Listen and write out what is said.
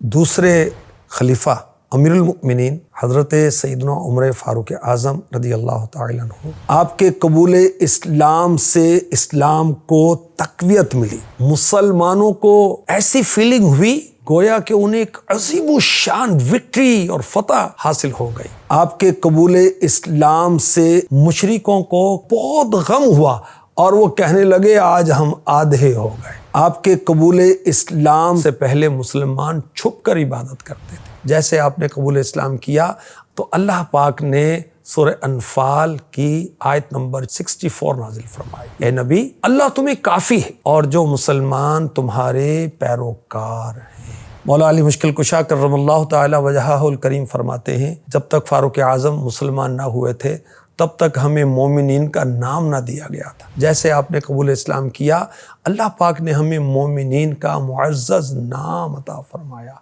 दूसरे खलीफा अमीरुल मुमिनीन हज़रत सैयदना उमर फ़ारूक आज़म रज़ी अल्लाह तआला अन्हु, आपके कबूल इस्लाम से इस्लाम को तक़वियत मिली। मुसलमानों को ऐसी फीलिंग हुई गोया कि उन्हें एक अजीब शान विक्ट्री और फतह हासिल हो गई। आपके कबूल इस्लाम से मुशरिकों को बहुत गम हुआ और वो कहने लगे आज हम आधे हो गए। आपके कबूल इस्लाम से पहले मुसलमान छुप कर इबादत करते थे। जैसे आपने कबूल इस्लाम किया तो अल्लाह पाक ने सूरह अनफाल की आयत नंबर 64 नाजिल फरमाई, ए नबी अल्लाह तुम्हें काफ़ी है और जो मुसलमान तुम्हारे पैरोकार हैं। मौला अली मुश्किल कुशा करमल्लाहु ताला वजहहुल करीम फरमाते हैं, जब तक फ़ारूक आज़म मुसलमान ना हुए थे तब तक हमें मोमिनीन का नाम ना दिया गया था। जैसे आपने कबूल इस्लाम किया अल्लाह पाक ने हमें मोमिनीन का मुअज़्ज़ज़ नाम अता फरमाया।